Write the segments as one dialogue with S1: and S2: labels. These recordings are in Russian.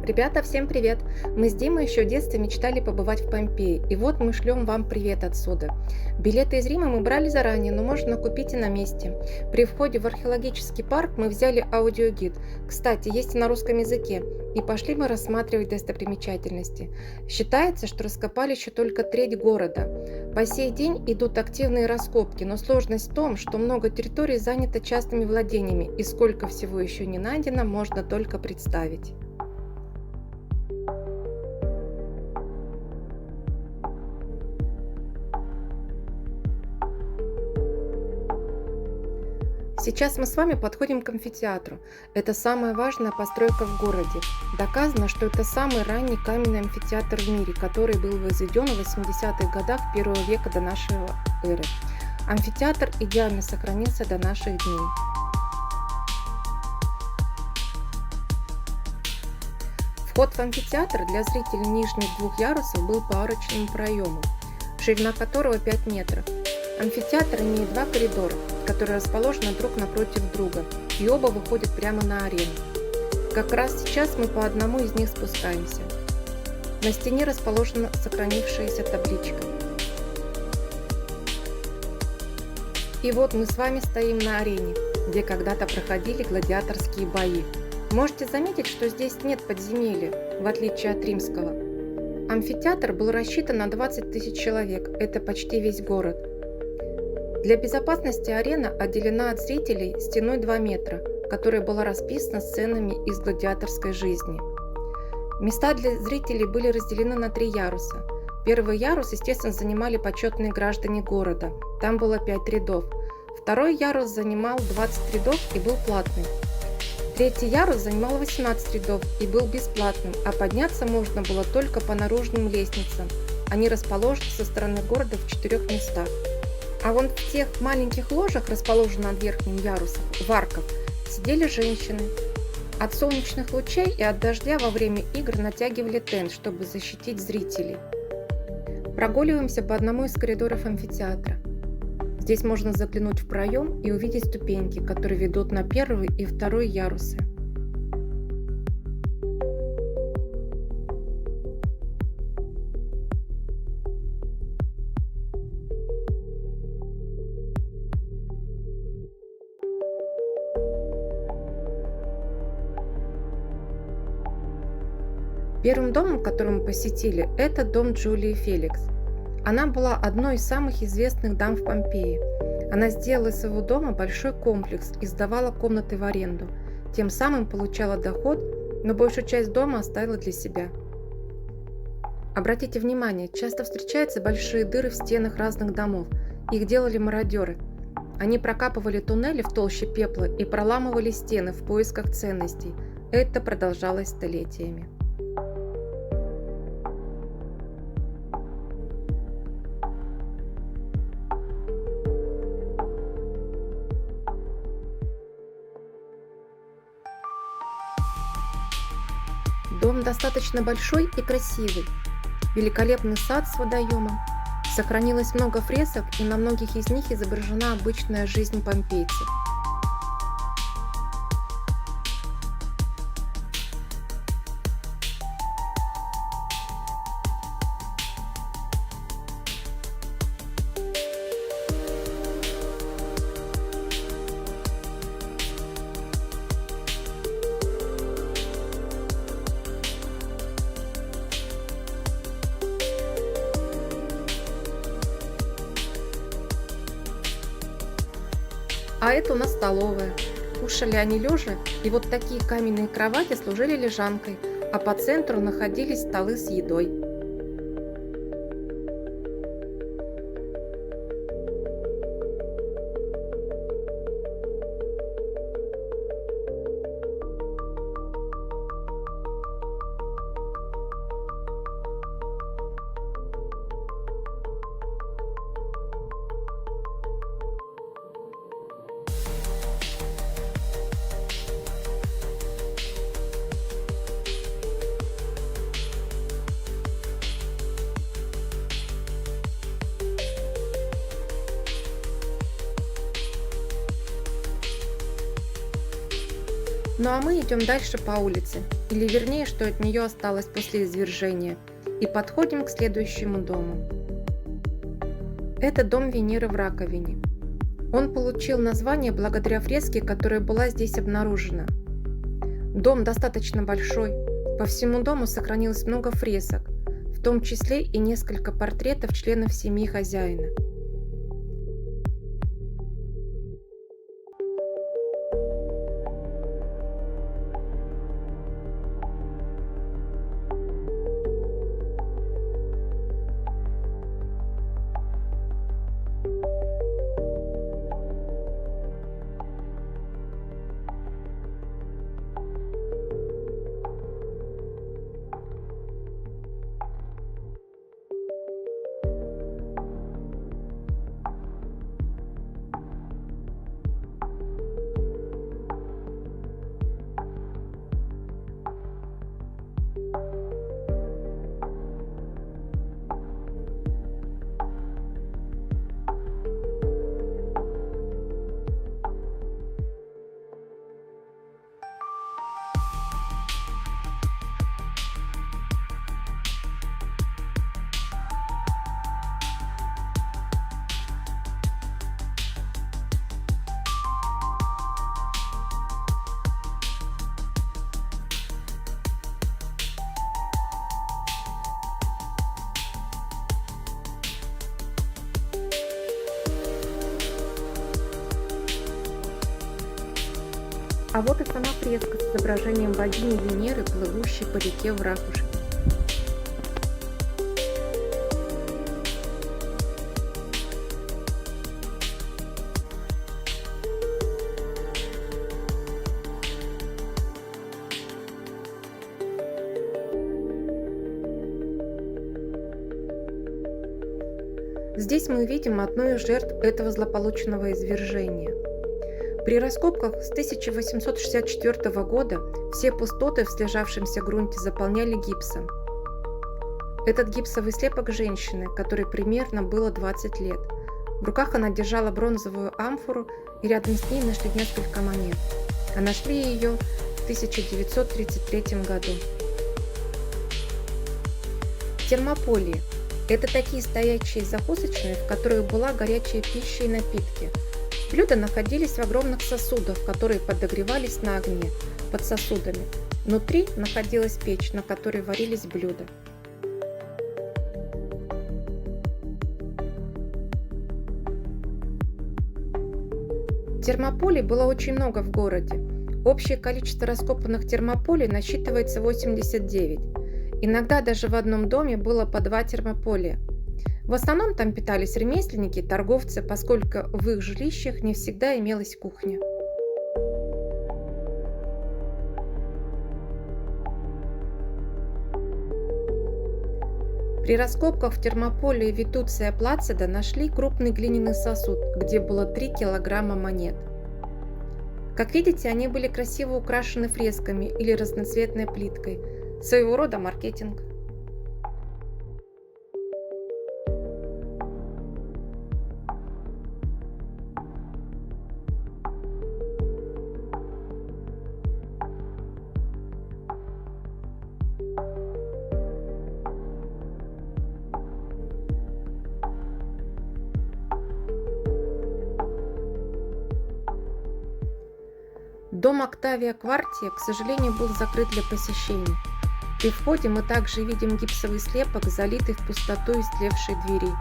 S1: Ребята, всем привет! Мы с Димой еще в детстве мечтали побывать в Помпеи, и вот мы шлем вам привет отсюда. Билеты из Рима мы брали заранее, но можно купить и на месте. При входе в археологический парк мы взяли аудиогид, кстати, есть и на русском языке, и пошли мы рассматривать достопримечательности. Считается, что раскопали еще только треть города. По сей день идут активные раскопки, но сложность в том, что много территорий занято частными владениями, и сколько всего еще не найдено, можно только представить. Сейчас мы с вами подходим к амфитеатру. Это самая важная постройка в городе. Доказано, что это самый ранний каменный амфитеатр в мире, который был возведен в 80-х годах первого века до нашей эры. Амфитеатр идеально сохранился до наших дней. Вход в амфитеатр для зрителей нижних двух ярусов был по арочному проему, ширина которого 5 метров. Амфитеатр имеет два коридора, которые расположены друг напротив друга, и оба выходят прямо на арену. Как раз сейчас мы по одному из них спускаемся. На стене расположена сохранившаяся табличка. И вот мы с вами стоим на арене, где когда-то проходили гладиаторские бои. Можете заметить, что здесь нет подземелья, в отличие от римского. Амфитеатр был рассчитан на 20 тысяч человек, это почти весь город. Для безопасности арена отделена от зрителей стеной 2 метра, которая была расписана сценами из гладиаторской жизни. Места для зрителей были разделены на 3 яруса. Первый ярус, естественно, занимали почетные граждане города, там было 5 рядов. Второй ярус занимал 20 рядов и был платным. Третий ярус занимал 18 рядов и был бесплатным, а подняться можно было только по наружным лестницам. Они расположены со стороны города в 4 местах. А вон в тех маленьких ложах, расположенных над верхним ярусом, в арках, сидели женщины. От солнечных лучей и от дождя во время игр натягивали тент, чтобы защитить зрителей. Прогуливаемся по одному из коридоров амфитеатра. Здесь можно заглянуть в проем и увидеть ступеньки, которые ведут на первый и второй ярусы. Первым домом, который мы посетили, это дом Джулии Феликс. Она была одной из самых известных дам в Помпеи. Она сделала из своего дома большой комплекс и сдавала комнаты в аренду. Тем самым получала доход, но большую часть дома оставила для себя. Обратите внимание, часто встречаются большие дыры в стенах разных домов. Их делали мародеры. Они прокапывали туннели в толще пепла и проламывали стены в поисках ценностей. Это продолжалось столетиями. Дом достаточно большой и красивый. Великолепный сад с водоемом. Сохранилось много фресок, и на многих из них изображена обычная жизнь помпейцев. А это у нас столовая. Кушали они лежа, и вот такие каменные кровати служили лежанкой, а по центру находились столы с едой. Ну а мы идем дальше по улице. или вернее, что от нее осталось после извержения, и подходим к следующему дому. Это дом Венеры в раковине. Он получил название благодаря фреске, которая была здесь обнаружена. Дом достаточно большой, по всему дому сохранилось много фресок, в том числе и несколько портретов членов семьи хозяина. А вот и сама фреска с изображением богини Венеры, плывущей по реке в ракушке. Здесь мы видим одну из жертв этого злополучного извержения. При раскопках с 1864 года все пустоты в слежавшемся грунте заполняли гипсом. Этот гипсовый слепок женщины, которой примерно было 20 лет. В руках она держала бронзовую амфору, и рядом с ней нашли несколько монет. А нашли ее в 1933 году. Термополии – это такие стоячие закусочные, в которых была горячая пища и напитки. Блюда находились в огромных сосудах, которые подогревались на огне под сосудами. Внутри находилась печь, на которой варились блюда. Термополей было очень много в городе. Общее количество раскопанных термополей насчитывается 89. Иногда даже в одном доме было по 2 термополия. В основном там питались ремесленники и торговцы, поскольку в их жилищах не всегда имелась кухня. При раскопках в термополии Витуция Плацида нашли крупный глиняный сосуд, где было 3 килограмма монет. Как видите, они были красиво украшены фресками или разноцветной плиткой. Своего рода маркетинг. Дом Октавия Квартия, к сожалению, был закрыт для посещений. При входе мы также видим гипсовый слепок, залитый в пустоту истлевшей двери.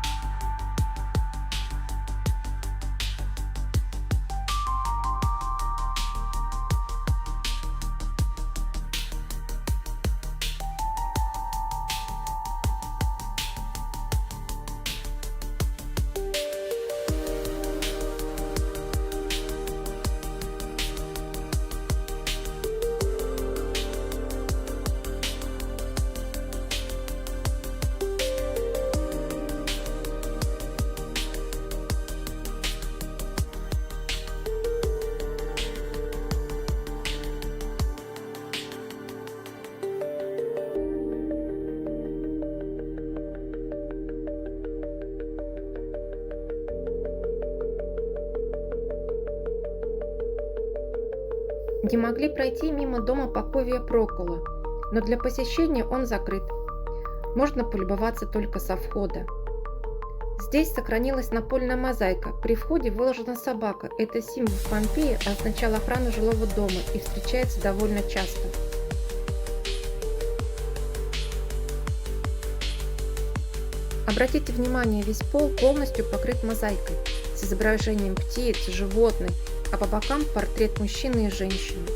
S1: Не могли пройти мимо дома Паковия Прокула. но для посещения он закрыт. Можно полюбоваться только со входа. Здесь сохранилась напольная мозаика. При входе выложена собака. Это символ в Помпеи, означал охрану жилого дома и встречается довольно часто. Обратите внимание, весь пол полностью покрыт мозаикой с изображением птиц, животных, а по бокам портрет мужчины и женщины.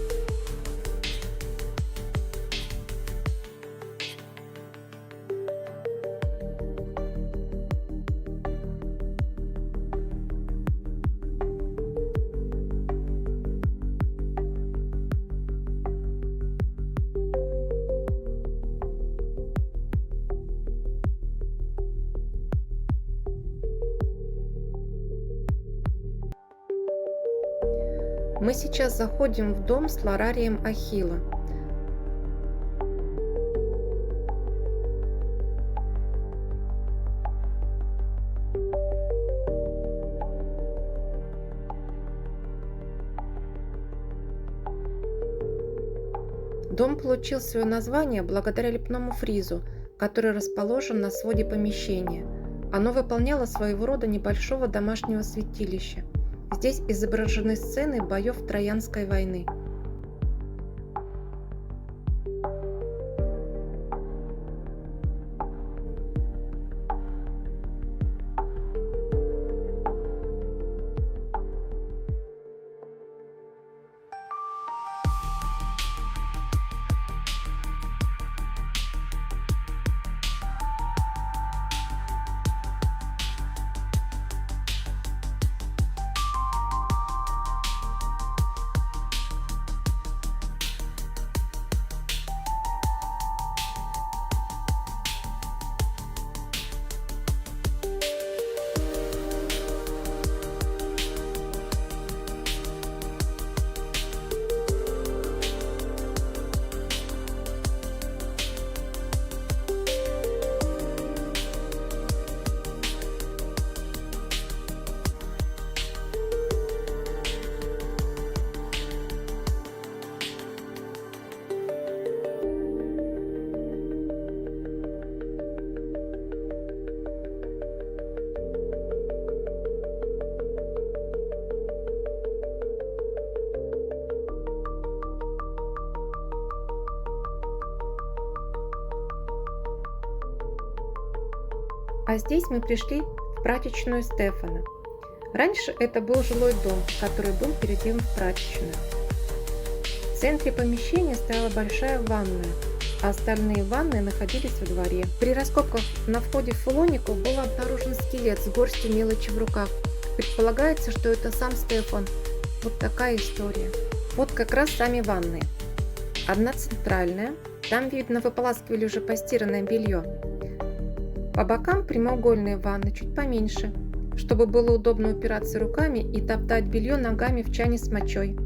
S1: Мы сейчас заходим в дом с ларарием Ахилла. Дом получил свое название благодаря лепному фризу, который расположен на своде помещения. Оно выполняло своего рода небольшого домашнего святилища. Здесь изображены сцены боев Троянской войны. А здесь мы пришли в прачечную Стефана. Раньше это был жилой дом, который был переделан в прачечную. В центре помещения стояла большая ванная, а остальные ванны находились во дворе. При раскопках на входе в Филонику был обнаружен скелет с горстью мелочи в руках. Предполагается, что это сам Стефан. Вот такая история. Вот как раз сами ванны. Одна центральная, там, видно, выполаскивали уже постиранное белье. По бокам прямоугольные ванны чуть поменьше, чтобы было удобно упираться руками и топтать белье ногами в чане с мочой.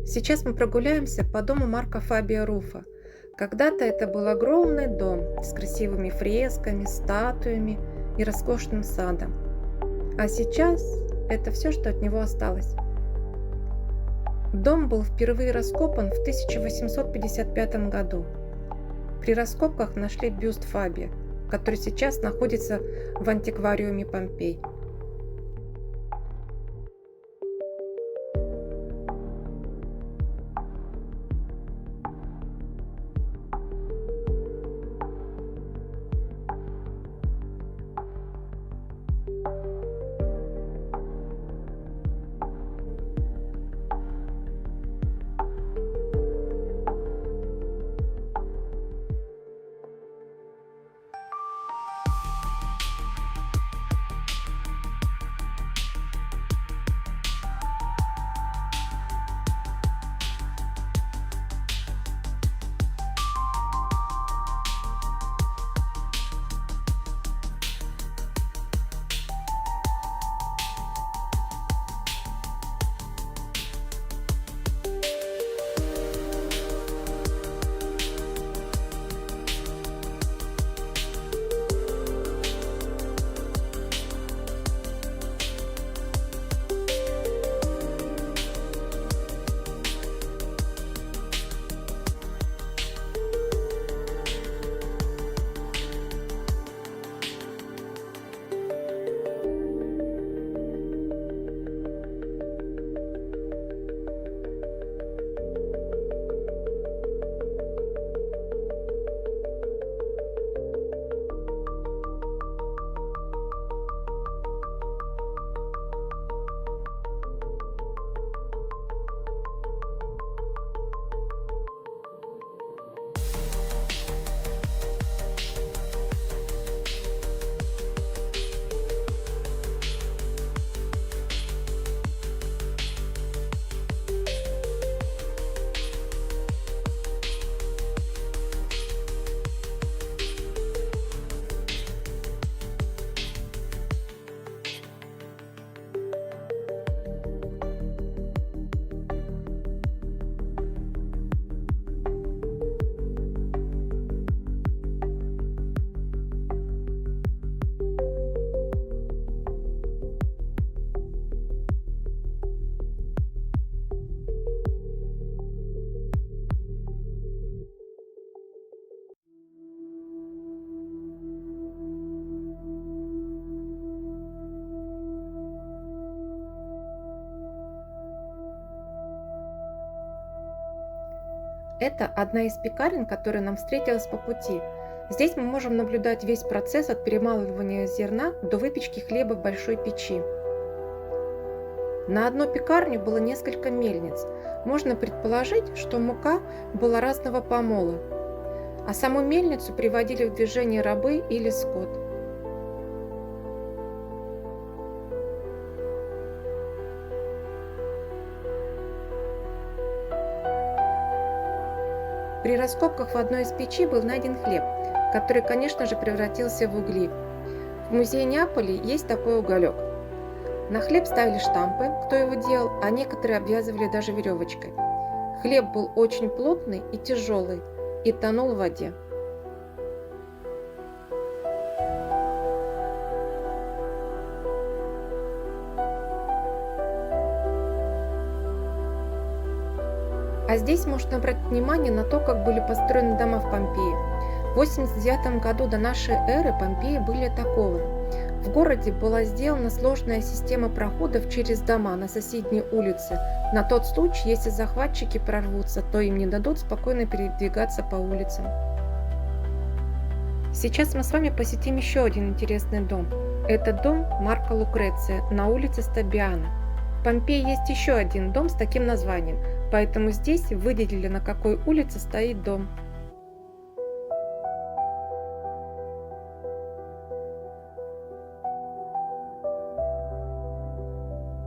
S1: Сейчас мы прогуляемся по дому Марка Фабия Руфа. Когда-то это был огромный дом с красивыми фресками, статуями и роскошным садом. А сейчас это все, что от него осталось. Дом был впервые раскопан в 1855 году. При раскопках нашли бюст Фабия, который сейчас находится в антиквариуме Помпей. Это одна из пекарен, которая нам встретилась по пути. Здесь мы можем наблюдать весь процесс от перемалывания зерна до выпечки хлеба в большой печи. На одну пекарню было несколько мельниц. Можно предположить, что мука была разного помола, а саму мельницу приводили в движение рабы или скот. При раскопках в одной из печей был найден хлеб, который, конечно же, превратился в угли. В музее Неаполя есть такой уголек. На хлеб ставили штампы, кто его делал, а некоторые обвязывали даже веревочкой. Хлеб был очень плотный и тяжелый, и тонул в воде. А здесь можно обратить внимание на то, как были построены дома в Помпеи. В 89 году до нашей эры Помпеи были атакованы. В городе была сделана сложная система проходов через дома на соседние улицы, на тот случай, если захватчики прорвутся, то им не дадут спокойно передвигаться по улицам. Сейчас мы с вами посетим еще один интересный дом. Это дом Марка Лукреция на улице Стабиана. В Помпеи есть еще один дом с таким названием, поэтому здесь выделили, на какой улице стоит дом.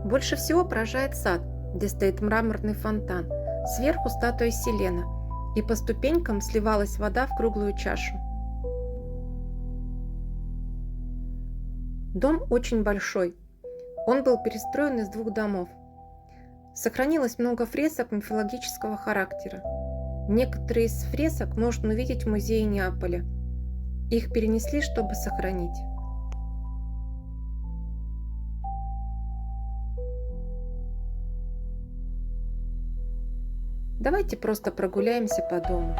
S1: Больше всего поражает сад, где стоит мраморный фонтан, сверху статуя Селена, и по ступенькам сливалась вода в круглую чашу. Дом очень большой. Он был перестроен из двух домов. Сохранилось много фресок мифологического характера. Некоторые из фресок можно увидеть в музее Неаполя. Их перенесли, чтобы сохранить. Давайте просто прогуляемся по дому.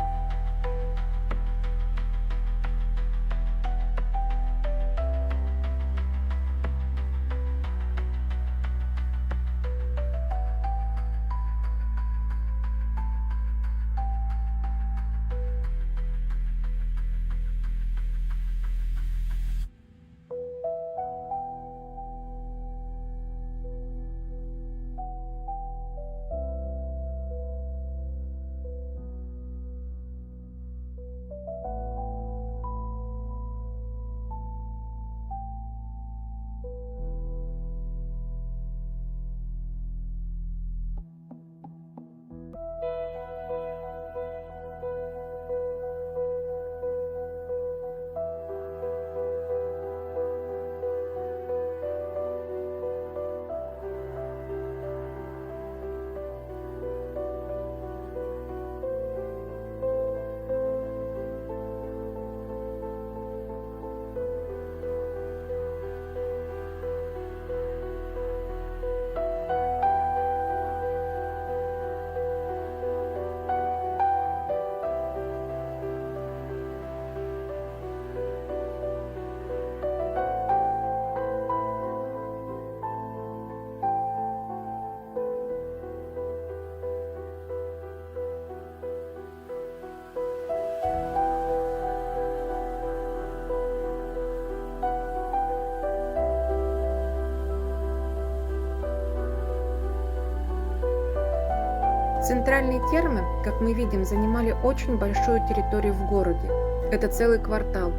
S1: Центральные термы, как мы видим, занимали очень большую территорию в городе. Это целый квартал.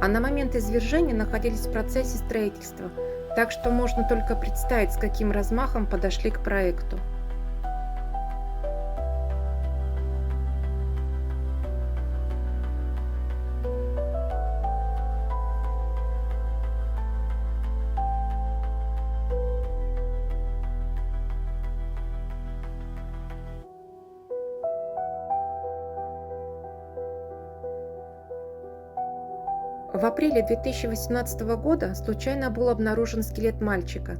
S1: А на момент извержения находились в процессе строительства, так что можно только представить, с каким размахом подошли к проекту. В апреле 2018 года случайно был обнаружен скелет мальчика.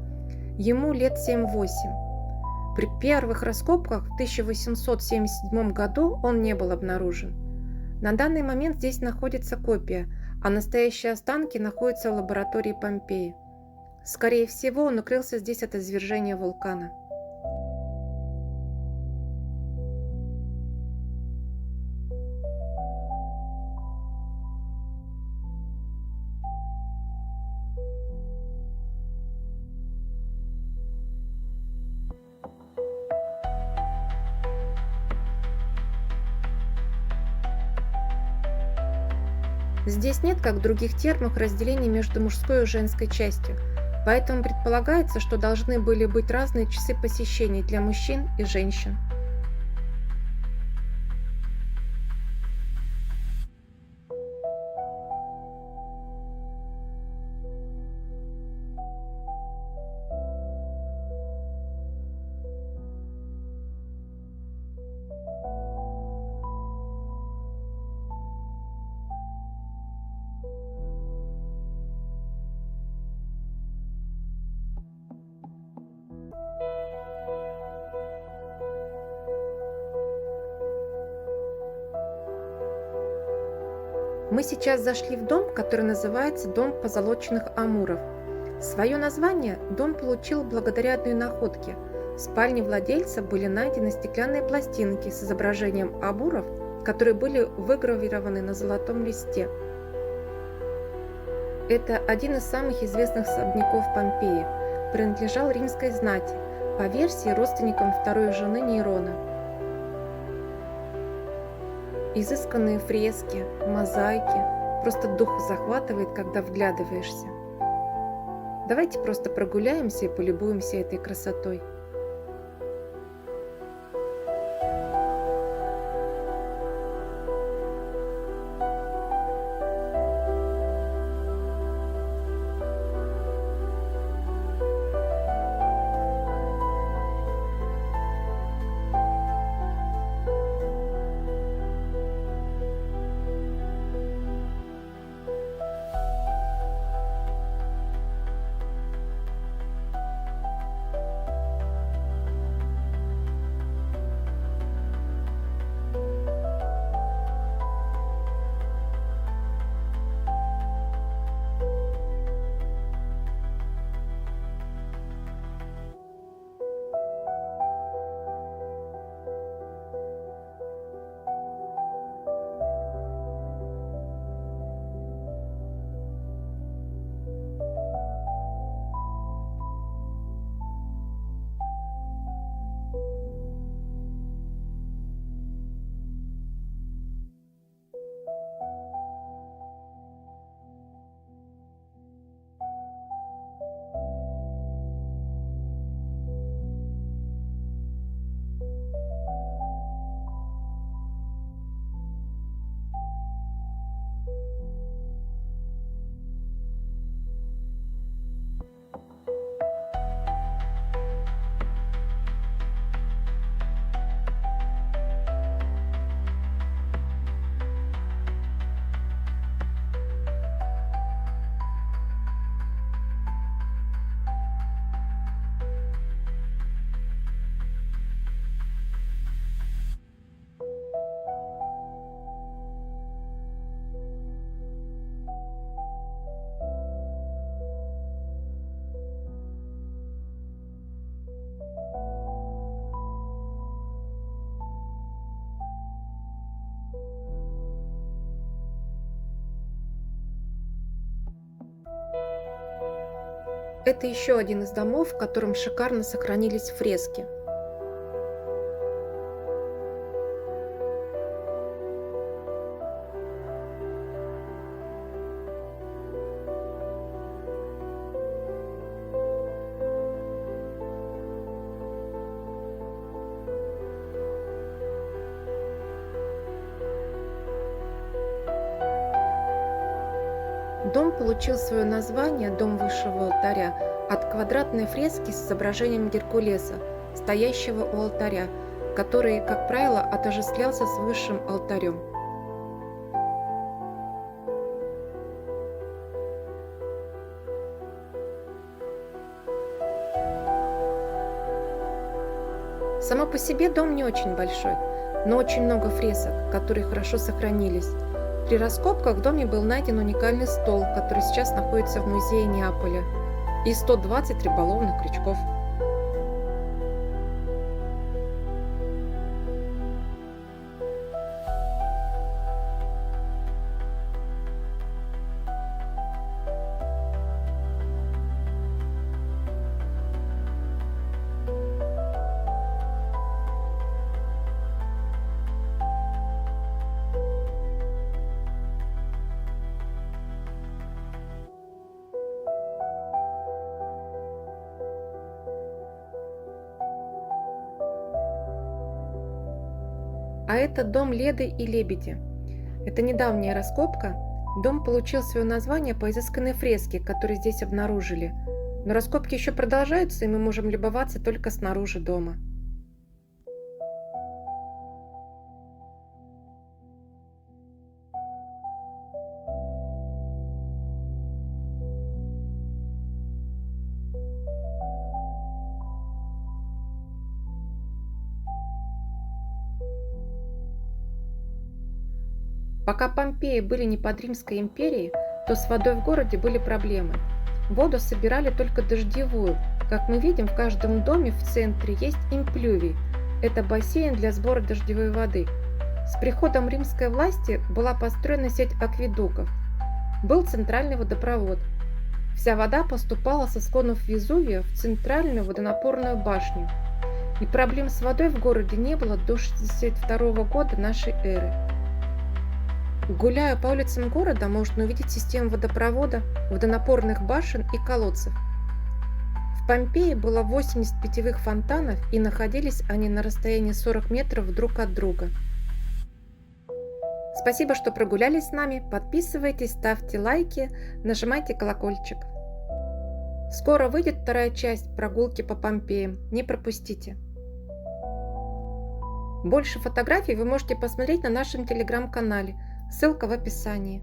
S1: Ему лет 7-8. При первых раскопках в 1877 году он не был обнаружен. На данный момент здесь находится копия, а настоящие останки находятся в лаборатории Помпеи. Скорее всего, он укрылся здесь от извержения вулкана. Здесь нет, как в других термах, разделения между мужской и женской частью, поэтому предполагается, что должны были быть разные часы посещений для мужчин и женщин. Мы сейчас зашли в дом, который называется «Дом позолоченных амуров». Свое название дом получил благодаря одной находке. В спальне владельца были найдены стеклянные пластинки с изображением амуров, которые были выгравированы на золотом листе. Это один из самых известных особняков Помпеи, принадлежал римской знати, по версии родственникам второй жены Нейрона. Изысканные фрески, мозаики, просто дух захватывает, когда вглядываешься. Давайте просто прогуляемся и полюбуемся этой красотой. Это еще один из домов, в котором шикарно сохранились фрески. Дом получил свое название «Дом высшего алтаря» от квадратной фрески с изображением Геркулеса, стоящего у алтаря, который, как правило, отождествлялся с высшим алтарем. Само по себе дом не очень большой, но очень много фресок, которые хорошо сохранились. При раскопках в доме был найден уникальный стол, который сейчас находится в музее Неаполя, и 120 рыболовных крючков. А это дом Леды и Лебеди. Это недавняя раскопка. Дом получил свое название по изысканной фреске, которую здесь обнаружили. Но раскопки еще продолжаются, и мы можем любоваться только снаружи дома. Пока Помпеи были не под Римской империей, то с водой в городе были проблемы. Воду собирали только дождевую. Как мы видим, в каждом доме в центре есть имплювий. Это бассейн для сбора дождевой воды. С приходом римской власти была построена сеть акведуков. Был центральный водопровод. Вся вода поступала со склонов Везувия в центральную водонапорную башню. И проблем с водой в городе не было до 62 года нашей эры. Гуляя по улицам города, можно увидеть систему водопровода, водонапорных башен и колодцев. В Помпеи было 80 питьевых фонтанов, и находились они на расстоянии 40 метров друг от друга. Спасибо, что прогулялись с нами. Подписывайтесь, ставьте лайки, нажимайте колокольчик. Скоро выйдет вторая часть прогулки по Помпеям. Не пропустите. Больше фотографий вы можете посмотреть на нашем телеграм-канале. Ссылка в описании.